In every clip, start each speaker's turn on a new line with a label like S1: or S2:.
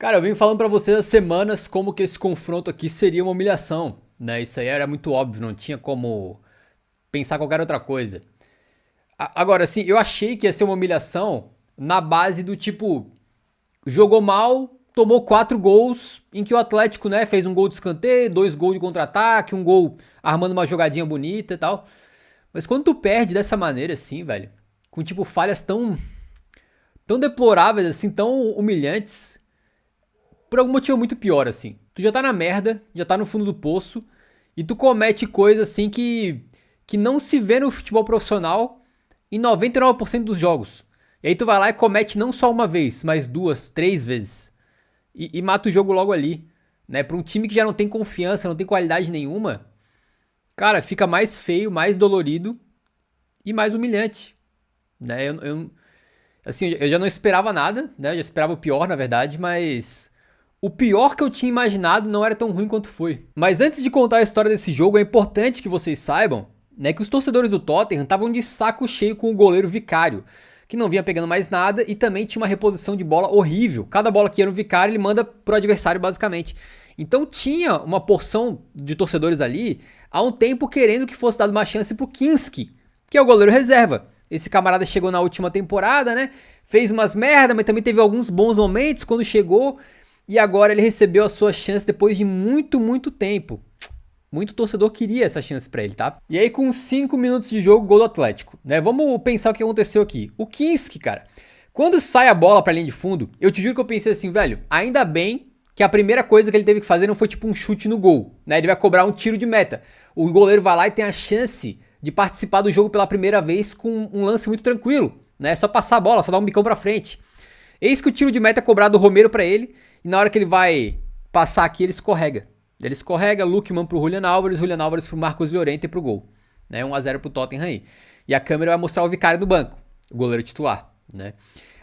S1: Cara, eu venho falando pra vocês há semanas como que esse confronto aqui seria uma humilhação, né? Isso aí era muito óbvio, não tinha como pensar qualquer outra coisa. Agora, assim, eu achei que ia ser uma humilhação na base do tipo, jogou mal, tomou 4 gols, em que o Atlético, né, fez um gol de escanteio, 2 gols de contra-ataque, um gol armando uma jogadinha bonita e tal. Mas quando tu perde dessa maneira, assim, velho, com tipo falhas tão deploráveis, assim, tão humilhantes, por algum motivo muito pior, assim. Tu já tá na merda, já tá no fundo do poço, e tu comete coisa assim que não se vê no futebol profissional em 99% dos jogos. E aí tu vai lá e comete não só uma vez, mas duas, três vezes. E mata o jogo logo ali. Né? Pra um time que já não tem confiança, não tem qualidade nenhuma, cara, fica mais feio, mais dolorido e mais humilhante. Né? Assim, eu já não esperava nada, né? Eu já esperava o pior, na verdade, mas o pior que eu tinha imaginado não era tão ruim quanto foi. Mas antes de contar a história desse jogo, é importante que vocês saibam, né, que os torcedores do Tottenham estavam de saco cheio com o goleiro Vicário, que não vinha pegando mais nada e também tinha uma reposição de bola horrível. Cada bola que ia no Vicário, ele manda pro adversário basicamente. Então tinha uma porção de torcedores ali há um tempo querendo que fosse dado uma chance pro Kinski, que é o goleiro reserva. Esse camarada chegou na última temporada, né? Fez umas merda, mas também teve alguns bons momentos quando chegou. E agora ele recebeu a sua chance depois de muito tempo. Muito torcedor queria essa chance pra ele, tá? E aí com 5 minutos de jogo, gol do Atlético, né? Vamos pensar o que aconteceu aqui. O Kinski, cara, quando sai a bola pra linha de fundo, eu te juro que eu pensei assim, velho, ainda bem que a primeira coisa que ele teve que fazer não foi tipo um chute no gol, né? Ele vai cobrar um tiro de meta. O goleiro vai lá e tem a chance de participar do jogo pela primeira vez com um lance muito tranquilo, né? É só passar a bola, só dar um bicão pra frente. Eis que o tiro de meta é cobrado do Romero pra ele, e na hora que ele vai passar aqui, ele escorrega. Ele escorrega, Lookman pro Julian Álvares pro Marcos Llorente e pro gol. Né? 1-0 pro Tottenham aí. E a câmera vai mostrar o Vicário no banco, o goleiro titular. Né?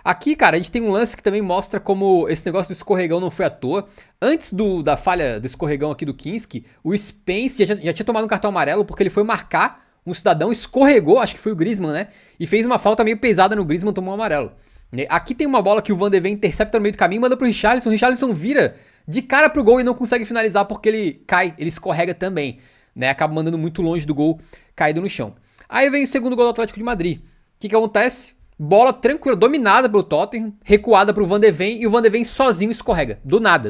S1: Aqui, cara, a gente tem um lance que também mostra como esse negócio do escorregão não foi à toa. Antes da falha do escorregão aqui do Kinski, o Spence já tinha tomado um cartão amarelo porque ele foi marcar um cidadão, escorregou, acho que foi o Griezmann, né? E fez uma falta meio pesada no Griezmann, tomou um amarelo. Aqui tem uma bola que o Van de Ven intercepta no meio do caminho, manda pro Richarlison, o Richarlison vira de cara pro gol e não consegue finalizar porque ele cai, ele escorrega também, né? Acaba mandando muito longe do gol, caído no chão. Aí vem o segundo gol do Atlético de Madrid. O que acontece? Bola tranquila, dominada pelo Tottenham, recuada pro Van de Ven e o Van de Ven sozinho escorrega. Do nada.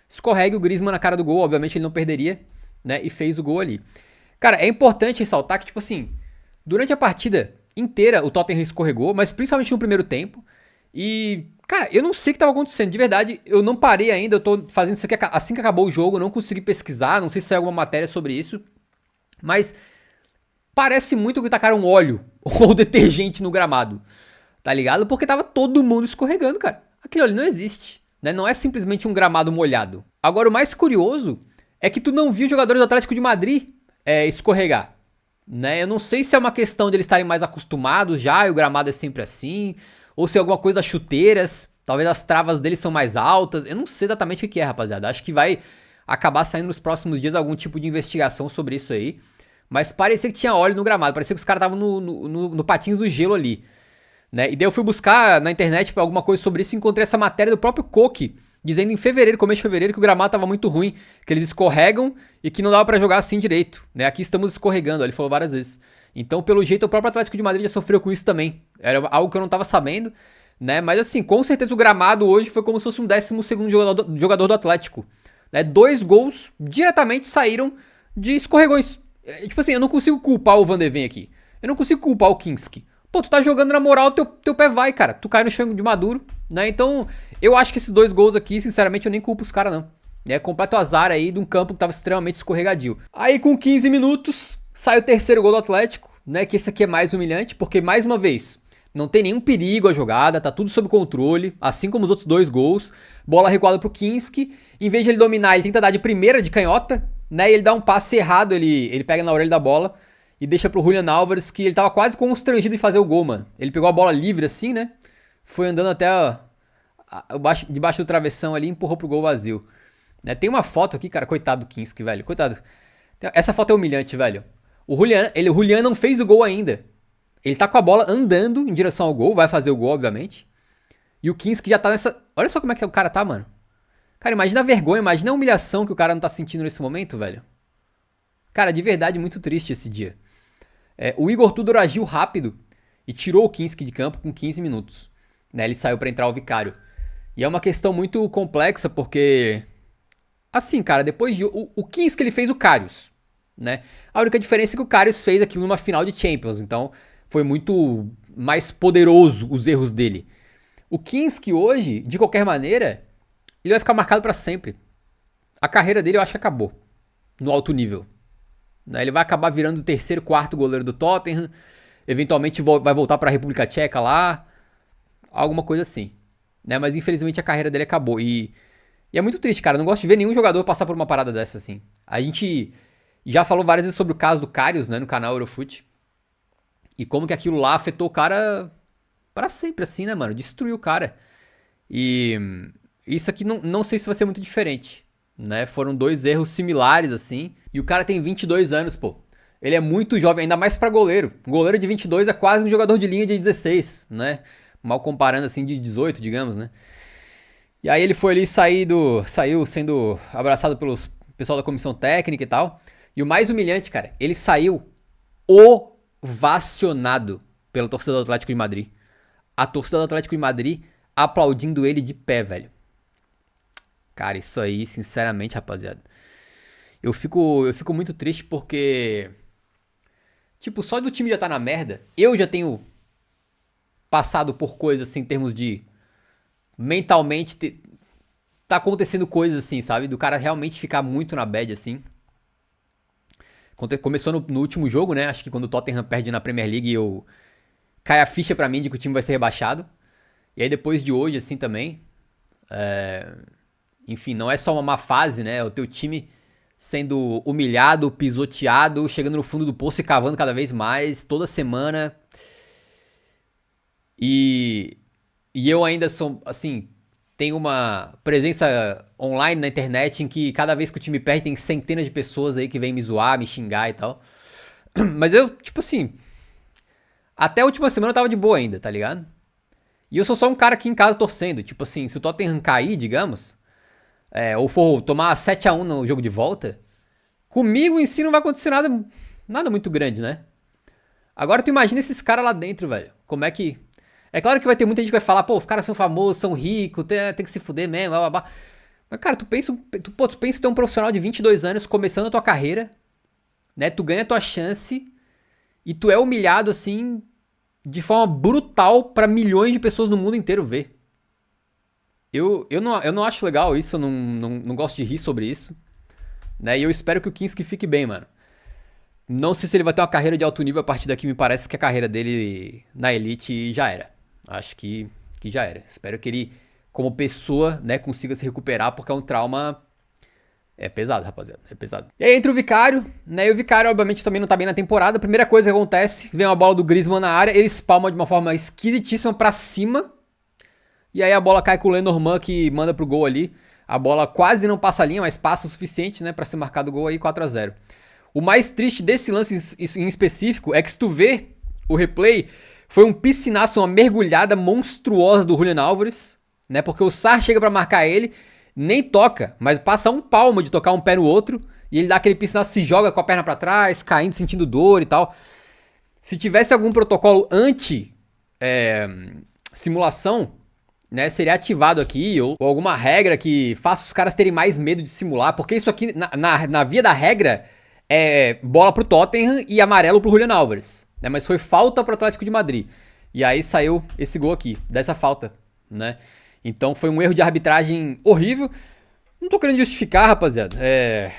S1: Escorrega o Griezmann na cara do gol, obviamente ele não perderia, né? E fez o gol ali. Cara, é importante ressaltar que, tipo assim, durante a partida inteira o Tottenham escorregou, mas principalmente no primeiro tempo. E, cara, eu não sei o que estava acontecendo. De verdade, eu não parei ainda. Eu tô fazendo isso aqui assim que acabou o jogo. Eu não consegui pesquisar. Não sei se saiu alguma matéria sobre isso. Mas parece muito que tacaram óleo ou detergente no gramado. Tá ligado? Porque tava todo mundo escorregando, cara. Aquilo ali não existe. Né? Não é simplesmente um gramado molhado. Agora, o mais curioso é que tu não viu jogadores do Atlético de Madrid escorregar. Né? Eu não sei se é uma questão de eles estarem mais acostumados já, e o gramado é sempre assim, ou se é alguma coisa das chuteiras, talvez as travas deles são mais altas, eu não sei exatamente o que é, rapaziada. Acho que vai acabar saindo nos próximos dias algum tipo de investigação sobre isso aí, mas parecia que tinha óleo no gramado, parecia que os caras estavam no patins do gelo ali, né? E daí eu fui buscar na internet alguma coisa sobre isso e encontrei essa matéria do próprio Koke, dizendo em fevereiro, começo de fevereiro, que o gramado tava muito ruim, que eles escorregam e que não dava pra jogar assim direito, né? Aqui estamos escorregando, ele falou várias vezes. Então, pelo jeito, o próprio Atlético de Madrid já sofreu com isso também. Era algo que eu não tava sabendo, né? Mas assim, com certeza o gramado hoje foi como se fosse um 12º jogador do Atlético. Né? 2 gols diretamente saíram de escorregões. Tipo assim, eu não consigo culpar o Van de Ven aqui. Eu não consigo culpar o Kinski. Pô, tu tá jogando na moral, teu pé vai, cara. Tu cai no chão de Maduro, né? Então, eu acho que esses 2 gols aqui, sinceramente, eu nem culpo os caras, não. É completo azar aí de um campo que tava extremamente escorregadio. Aí, com 15 minutos, sai o terceiro gol do Atlético, né? Que esse aqui é mais humilhante, porque, mais uma vez, não tem nenhum perigo a jogada, tá tudo sob controle, assim como os outros 2 gols. Bola recuada pro Kinski. Em vez de ele dominar, ele tenta dar de primeira de canhota, né? E ele dá um passe errado, ele pega na orelha da bola e deixa pro Julian Álvares, que ele tava quase constrangido em fazer o gol, mano. Ele pegou a bola livre assim, né? Foi andando até debaixo do travessão ali e empurrou pro gol vazio. Né? Tem uma foto aqui, cara, coitado do Kinski, velho. Coitado. Essa foto é humilhante, velho. O Julian não fez o gol ainda. Ele tá com a bola andando em direção ao gol, vai fazer o gol, obviamente. E o Kinski já tá nessa... Olha só como é que o cara tá, mano. Cara, imagina a vergonha, imagina a humilhação que o cara não tá sentindo nesse momento, velho. Cara, de verdade, muito triste esse dia. O Igor Tudor agiu rápido e tirou o Kinski de campo com 15 minutos. Né, ele saiu pra entrar o Vicário. E é uma questão muito complexa, porque... Assim, cara, depois de... O Kinski, ele fez o Karius, né? A única diferença é que o Karius fez aquilo numa final de Champions. Então, foi muito mais poderoso os erros dele. O Kinski hoje, de qualquer maneira, ele vai ficar marcado pra sempre. A carreira dele eu acho que acabou. No alto nível. Ele vai acabar virando o terceiro, quarto goleiro do Tottenham. Eventualmente vai voltar pra República Tcheca lá. Alguma coisa assim. Né? Mas infelizmente a carreira dele acabou. E é muito triste, cara. Eu não gosto de ver nenhum jogador passar por uma parada dessa assim. A gente já falou várias vezes sobre o caso do Karius, né? No canal Eurofoot. E como que aquilo lá afetou o cara pra sempre, assim, né, mano? Destruiu o cara. E isso aqui não sei se vai ser muito diferente, né? Foram dois erros similares, assim. E o cara tem 22 anos, pô. Ele é muito jovem, ainda mais pra goleiro. Um goleiro de 22 é quase um jogador de linha de 16, né? Mal comparando, assim, de 18, digamos, né? E aí ele foi ali saiu sendo abraçado pelos pessoal da comissão técnica e tal. E o mais humilhante, cara, ele saiu ovacionado pela torcida do Atlético de Madrid. A torcida do Atlético de Madrid aplaudindo ele de pé, velho. Cara, isso aí, sinceramente, rapaziada. Eu fico muito triste porque... Tipo, só do time já tá na merda. Eu já tenho passado por coisas assim, em termos de... Mentalmente, tá acontecendo coisas assim, sabe? Do cara realmente ficar muito na bad, assim. Começou no último jogo, né? Acho que quando o Tottenham perde na Premier League, cai a ficha pra mim de que o time vai ser rebaixado. E aí depois de hoje, assim, também. Enfim, não é só uma má fase, né? É o teu time sendo humilhado, pisoteado, chegando no fundo do poço e cavando cada vez mais, toda semana. E eu ainda sou, assim, tenho uma presença online na internet em que cada vez que o time perde tem centenas de pessoas aí que vêm me zoar, me xingar e tal. Mas eu, tipo assim, até a última semana eu tava de boa ainda, tá ligado? E eu sou só um cara aqui em casa torcendo. Tipo assim, se o Tottenham cair, digamos, ou for tomar 7-1 no jogo de volta, comigo em si não vai acontecer nada muito grande, né? Agora tu imagina esses caras lá dentro, velho. Como é que... É claro que vai ter muita gente que vai falar, pô, os caras são famosos, são ricos, tem que se fuder mesmo, blá, blá, blá. Mas, cara, tu pensa em ter um profissional de 22 anos começando a tua carreira, né? Tu ganha a tua chance e tu é humilhado, assim, de forma brutal pra milhões de pessoas no mundo inteiro ver. Eu não acho legal isso, eu não gosto de rir sobre isso, né? E eu espero que o Kinski fique bem, mano. Não sei se ele vai ter uma carreira de alto nível a partir daqui, me parece que a carreira dele na Elite já era. Acho que já era. Espero que ele, como pessoa, né, consiga se recuperar, porque é um trauma... É pesado, rapaziada. É pesado. E aí entra o Vicário, né? E o Vicário, obviamente, também não tá bem na temporada. A primeira coisa que acontece, vem uma bola do Griezmann na área, ele espalma de uma forma esquisitíssima pra cima. E aí a bola cai com o Lenormand, que manda pro gol ali. A bola quase não passa a linha, mas passa o suficiente, né, pra ser marcado o gol aí, 4-0. O mais triste desse lance em específico é que se tu vê o replay, foi um piscinaço, uma mergulhada monstruosa do Julian Álvares, né? Porque o Sarr chega pra marcar ele, nem toca, mas passa um palmo de tocar um pé no outro, e ele dá aquele piscinaço, se joga com a perna pra trás, caindo, sentindo dor e tal. Se tivesse algum protocolo anti-simulação, né, seria ativado aqui, ou alguma regra que faça os caras terem mais medo de simular, porque isso aqui, na via da regra, é bola pro Tottenham e amarelo pro Julian Álvares, né? Mas foi falta pro Atlético de Madrid. E aí saiu esse gol aqui, dessa falta, né? Então foi um erro de arbitragem horrível. Não tô querendo justificar, rapaziada.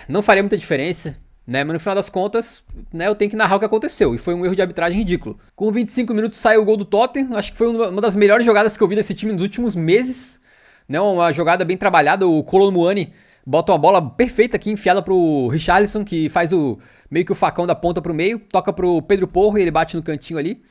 S1: Não faria muita diferença, né? Mas no final das contas, né, eu tenho que narrar o que aconteceu. E foi um erro de arbitragem ridículo. Com 25 minutos saiu o gol do Tottenham. Acho que foi uma das melhores jogadas que eu vi desse time nos últimos meses, né? Uma jogada bem trabalhada. O Kolo Muani bota uma bola perfeita aqui, enfiada pro Richarlison, que faz meio que o facão da ponta pro meio, toca pro Pedro Porro e ele bate no cantinho ali.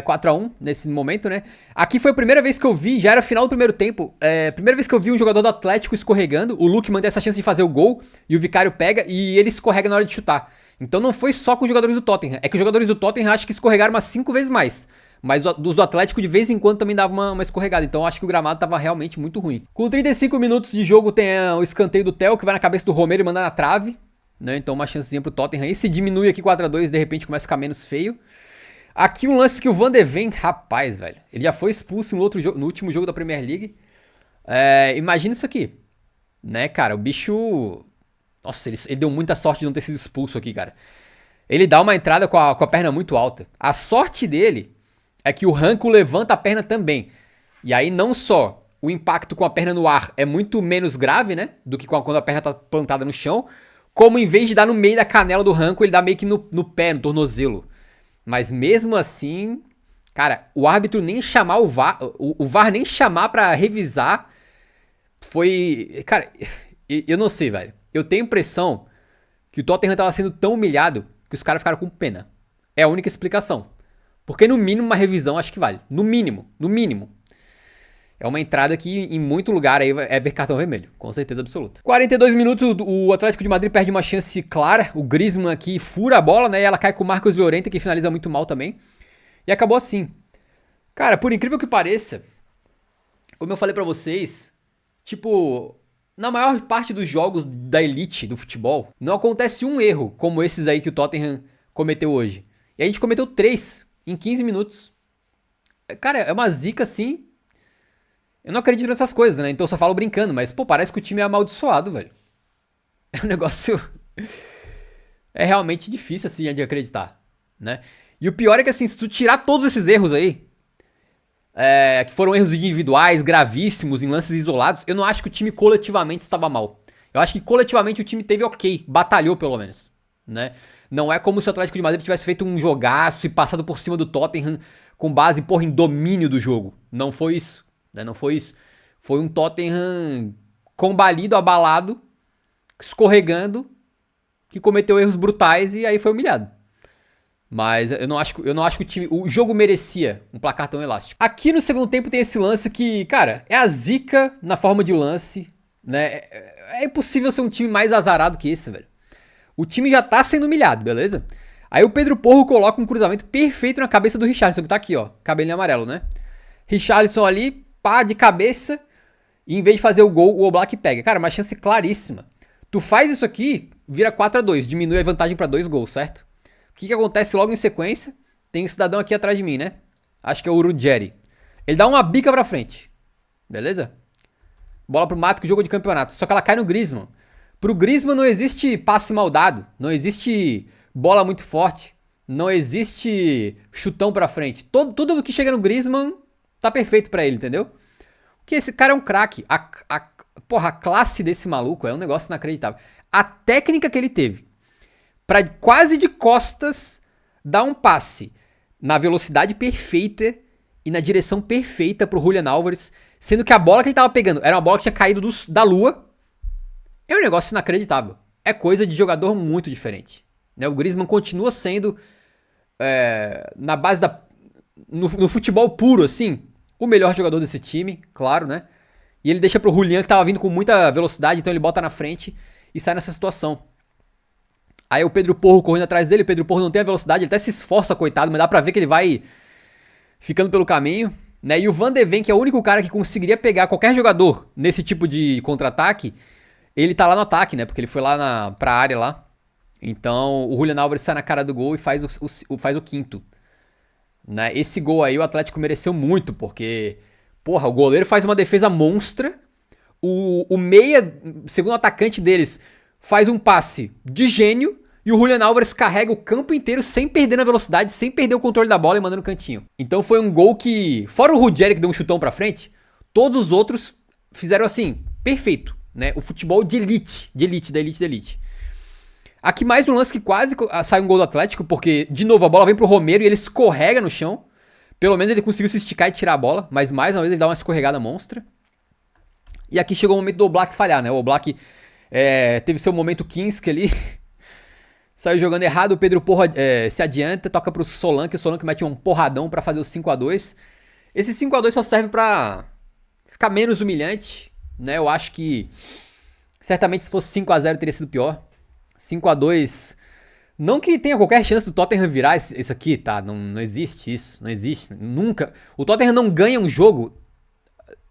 S1: 4-1 nesse momento, né? Aqui foi a primeira vez que eu vi, já era final do primeiro tempo, primeira vez que eu vi um jogador do Atlético escorregando, o Luke mantém essa chance de fazer o gol, e o Vicário pega, e ele escorrega na hora de chutar. Então não foi só com os jogadores do Tottenham, é que os jogadores do Tottenham acho que escorregaram umas 5 vezes mais. Mas dos do Atlético de vez em quando também dava uma escorregada. Então eu acho que o gramado tava realmente muito ruim. Com 35 minutos de jogo tem o escanteio do Theo, que vai na cabeça do Romero e manda na trave. Né? Então uma chancezinha pro Tottenham aí. Se diminui aqui 4-2, de repente começa a ficar menos feio. Aqui um lance que o Van de Ven, rapaz, velho. Ele já foi expulso no último jogo da Premier League. Imagina isso aqui. Né, cara? O bicho... Nossa, ele deu muita sorte de não ter sido expulso aqui, cara. Ele dá uma entrada com a perna muito alta. A sorte dele é que o Ranco levanta a perna também. E aí não só o impacto com a perna no ar é muito menos grave, né? Do que quando a perna tá plantada no chão. Como em vez de dar no meio da canela do Ranco, ele dá meio que no pé, no tornozelo. Mas mesmo assim, cara, o árbitro nem chamar o VAR, o VAR nem chamar pra revisar, foi... Cara, eu não sei, velho. Eu tenho a impressão que o Tottenham tava sendo tão humilhado que os caras ficaram com pena. É a única explicação. Porque no mínimo uma revisão acho que vale. No mínimo, no mínimo. É uma entrada que em muito lugar aí é ver cartão vermelho, com certeza absoluta. 42 minutos, o Atlético de Madrid perde uma chance clara. O Griezmann aqui fura a bola, né? E ela cai com o Marcos Llorente, que finaliza muito mal também. E acabou assim. Cara, por incrível que pareça, como eu falei pra vocês, tipo, na maior parte dos jogos da elite do futebol, não acontece um erro como esses aí que o Tottenham cometeu hoje. E a gente cometeu 3 em 15 minutos. Cara, é uma zica assim. Eu não acredito nessas coisas, né? Então eu só falo brincando, mas, pô, parece que o time é amaldiçoado, velho. É um negócio... É realmente difícil, assim, de acreditar, né? E o pior é que, assim, se tu tirar todos esses erros aí, que foram erros individuais, gravíssimos, em lances isolados, eu não acho que o time coletivamente estava mal. Eu acho que coletivamente o time teve ok, batalhou pelo menos, né? Não é como se o Atlético de Madrid tivesse feito um jogaço e passado por cima do Tottenham com base, porra, em domínio do jogo. Não foi isso. Não foi isso. Foi um Tottenham combalido, abalado, escorregando, que cometeu erros brutais e aí foi humilhado. Mas eu não acho que o jogo merecia um placar tão elástico. Aqui no segundo tempo tem esse lance que, cara, é a zica na forma de lance, né? É impossível ser um time mais azarado que esse, velho. O time já tá sendo humilhado, beleza? Aí o Pedro Porro coloca um cruzamento perfeito na cabeça do Richarlison, que tá aqui, ó, cabelinho amarelo, né? Richarlison ali, pá, de cabeça, e em vez de fazer o gol, o Oblak pega. Cara, uma chance claríssima. Tu faz isso aqui, vira 4-2, diminui a vantagem pra 2 gols, certo? O que acontece logo em sequência? Tem um cidadão aqui atrás de mim, né? Acho que é o Ruggeri. Ele dá uma bica pra frente. Beleza? Bola pro mato, que jogo de campeonato. Só que ela cai no Griezmann. Pro Griezmann não existe passe mal dado. Não existe bola muito forte. Não existe chutão pra frente. Tudo que chega no Griezmann tá perfeito pra ele, entendeu? Porque esse cara é um craque. Porra, a classe desse maluco é um negócio inacreditável. A técnica que ele teve pra quase de costas dar um passe na velocidade perfeita e na direção perfeita pro Julian Álvares, sendo que a bola que ele tava pegando era uma bola que tinha caído da lua. É um negócio inacreditável. É coisa de jogador muito diferente. Né? O Griezmann continua sendo, na base no futebol puro, assim, o melhor jogador desse time, claro, né? E ele deixa pro Julian, que tava vindo com muita velocidade, então ele bota na frente e sai nessa situação. Aí o Pedro Porro correndo atrás dele, o Pedro Porro não tem a velocidade, ele até se esforça, coitado, mas dá pra ver que ele vai ficando pelo caminho, né? E o Van de Ven, que é o único cara que conseguiria pegar qualquer jogador nesse tipo de contra-ataque, ele tá lá no ataque, né? Porque ele foi lá pra área lá. Então o Julian Álvares sai na cara do gol e faz o quinto. Né? Esse gol aí o Atlético mereceu muito, porque, porra, o goleiro faz uma defesa monstra, o meia, segundo atacante deles, faz um passe de gênio, e o Julian Álvares carrega o campo inteiro sem perder na velocidade, sem perder o controle da bola e mandando no cantinho. Então foi um gol que, fora o Ruggeri que deu um chutão pra frente, todos os outros fizeram assim, perfeito, né? O futebol de elite, da elite. Aqui mais um lance que quase sai um gol do Atlético, porque, de novo, a bola vem pro Romero e ele escorrega no chão. Pelo menos ele conseguiu se esticar e tirar a bola, mas mais uma vez ele dá uma escorregada monstra. E aqui chegou o momento do Oblak falhar, né? O Oblak teve seu momento Kinski ali. Saiu jogando errado, o Pedro Porra se adianta, toca pro Solanke, o Solanke mete um porradão pra fazer o 5-2. Esse 5-2 só serve pra ficar menos humilhante, né? Eu acho que certamente se fosse 5-0 teria sido pior. 5-2 Não que tenha qualquer chance do Tottenham virar isso aqui, tá? Não existe isso, não existe, nunca. O Tottenham não ganha um jogo,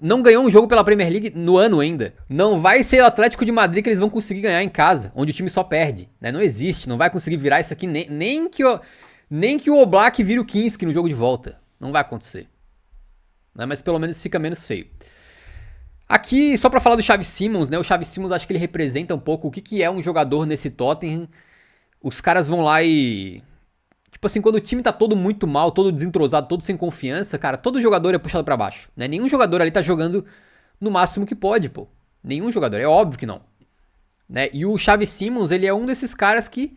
S1: não ganhou um jogo pela Premier League no ano ainda. Não vai ser o Atlético de Madrid que eles vão conseguir ganhar em casa, onde o time só perde, né? Não existe, não vai conseguir virar isso aqui, nem que o Oblak vire o Kinski no jogo de volta. Não vai acontecer. Né? Mas pelo menos fica menos feio. Aqui, só pra falar do Xavi Simons, né? O Xavi Simons acho que ele representa um pouco o que é um jogador nesse Tottenham. Os caras vão lá e... Tipo assim, quando o time tá todo muito mal, todo desentrosado, todo sem confiança, cara, todo jogador é puxado pra baixo, né? Nenhum jogador ali tá jogando no máximo que pode, pô. Nenhum jogador, é óbvio que não. Né? E o Xavi Simons, ele é um desses caras que...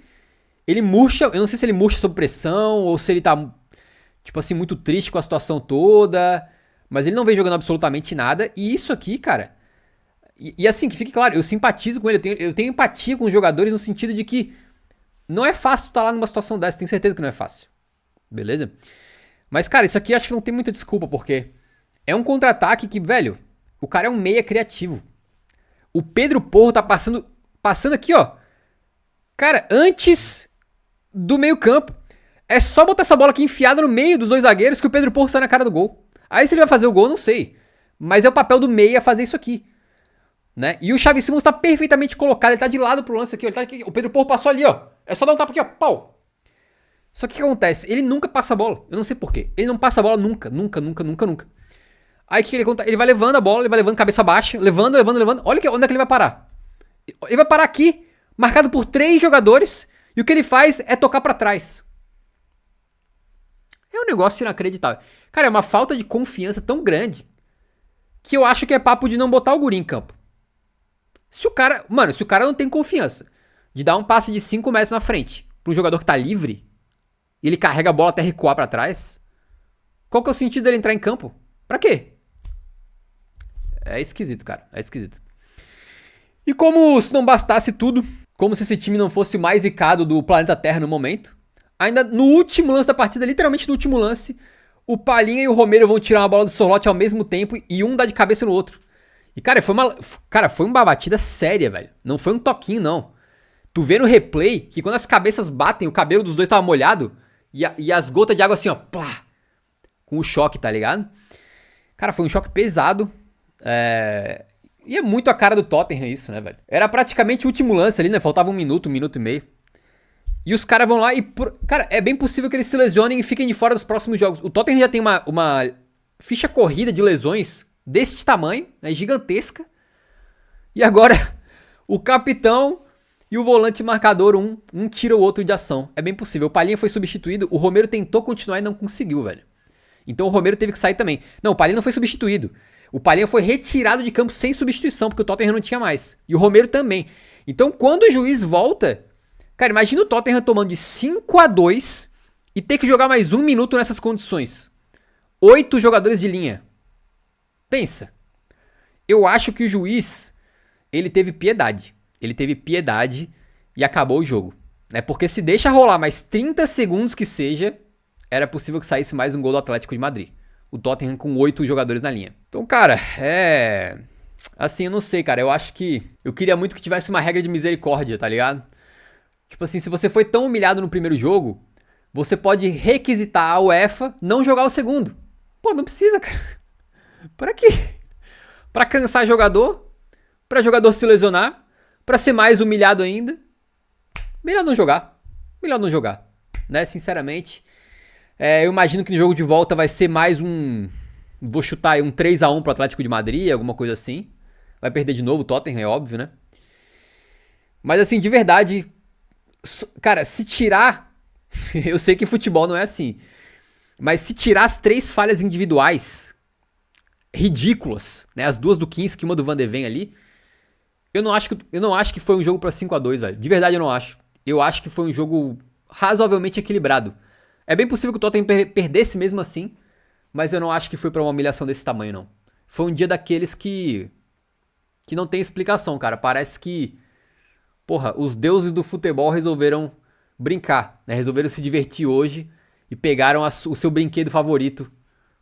S1: Ele murcha, eu não sei se ele murcha sob pressão, ou se ele tá, tipo assim, muito triste com a situação toda, mas ele não vem jogando absolutamente nada, e isso aqui, cara, e assim, que fique claro, eu simpatizo com ele, eu tenho empatia com os jogadores no sentido de que não é fácil estar lá numa situação dessa, tenho certeza que não é fácil, beleza? Mas, cara, isso aqui acho que não tem muita desculpa, porque é um contra-ataque que, velho, o cara é um meia criativo. O Pedro Porro tá passando aqui, ó, cara, antes do meio campo. É só botar essa bola aqui enfiada no meio dos dois zagueiros que o Pedro Porro sai na cara do gol. Aí se ele vai fazer o gol, não sei. Mas é o papel do meia fazer isso aqui. Né? E o Xavi Simons tá perfeitamente colocado. Ele tá de lado pro lance aqui, ó. Ele tá aqui. O Pedro Porro passou ali, ó. É só dar um tapa aqui, ó. Pau. Só que o que acontece? Ele nunca passa a bola. Eu não sei porquê. Ele não passa a bola nunca. Nunca. Aí o que ele conta? Ele vai levando a bola, ele vai levando cabeça baixa. Levando. Olha onde é que ele vai parar. Ele vai parar aqui, marcado por 3 jogadores. E o que ele faz é tocar pra trás. É um negócio inacreditável. Cara, é uma falta de confiança tão grande que eu acho que é papo de não botar o guri em campo. Se o cara não tem confiança de dar um passe de 5 metros na frente pra um jogador que tá livre e ele carrega a bola até recuar pra trás, qual que é o sentido dele entrar em campo? Pra quê? É esquisito, cara. É esquisito. E como se não bastasse tudo, como se esse time não fosse o mais zicado do planeta Terra no momento, ainda no último lance da partida, literalmente no último lance, o Palhinha e o Romero vão tirar uma bola do Sorloth ao mesmo tempo e um dá de cabeça no outro. E, cara, foi uma batida séria, velho. Não foi um toquinho, não. Tu vê no replay que quando as cabeças batem, o cabelo dos dois tava molhado e as gotas de água assim, ó, plá, com o choque, tá ligado? Cara, foi um choque pesado. E é muito a cara do Tottenham isso, né, velho? Era praticamente o último lance ali, né? Faltava um minuto e meio. E os caras vão lá e... Cara, é bem possível que eles se lesionem e fiquem de fora dos próximos jogos. O Tottenham já tem uma ficha corrida de lesões deste tamanho, né? Gigantesca. E agora, o capitão e o volante marcador, um tira o outro de ação. É bem possível. O Palhinha foi substituído, o Romero tentou continuar e não conseguiu, velho. Então o Romero teve que sair também. Não, o Palhinha não foi substituído. O Palhinha foi retirado de campo sem substituição, porque o Tottenham não tinha mais. E o Romero também. Então, quando o juiz volta... Cara, imagina o Tottenham tomando de 5-2 e ter que jogar mais 1 minuto nessas condições. 8 jogadores de linha. Pensa. Eu acho que o juiz, ele teve piedade. Ele teve piedade e acabou o jogo. Né? Porque se deixa rolar mais 30 segundos que seja, era possível que saísse mais um gol do Atlético de Madrid. O Tottenham com 8 jogadores na linha. Então, cara, assim, eu não sei, cara. Eu acho que... Eu queria muito que tivesse uma regra de misericórdia, tá ligado? Tipo assim, se você foi tão humilhado no primeiro jogo, você pode requisitar a UEFA não jogar o segundo. Pô, não precisa, cara. Pra quê? Pra cansar jogador? Pra jogador se lesionar? Pra ser mais humilhado ainda? Melhor não jogar. Né, sinceramente... eu imagino que no jogo de volta vai ser mais vou chutar aí um 3-1 pro Atlético de Madrid, alguma coisa assim. Vai perder de novo o Tottenham, é óbvio, né? Mas assim, de verdade... Cara, se tirar... eu sei que futebol não é assim. Mas se tirar as 3 falhas individuais... ridículas, né? As 2 do Kinski e uma do Van de Ven ali... Eu não acho que foi um jogo pra 5-2, velho. De verdade eu não acho. Eu acho que foi um jogo razoavelmente equilibrado. É bem possível que o Tottenham perdesse mesmo assim, mas eu não acho que foi pra uma humilhação desse tamanho, não. Foi um dia daqueles que não tem explicação, cara. Parece que, porra, os deuses do futebol resolveram brincar, né? Resolveram se divertir hoje e pegaram o seu brinquedo favorito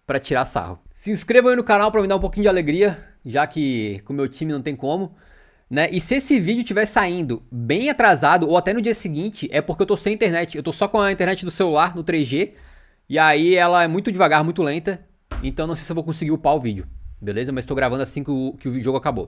S1: pra tirar sarro. Se inscrevam aí no canal pra me dar um pouquinho de alegria, já que com o meu time não tem como. né? E se esse vídeo estiver saindo bem atrasado ou até no dia seguinte, é porque eu tô sem internet. Eu tô só com a internet do celular no 3G e aí ela é muito devagar, muito lenta. Então não sei se eu vou conseguir upar o vídeo, beleza? Mas tô gravando assim que o jogo acabou.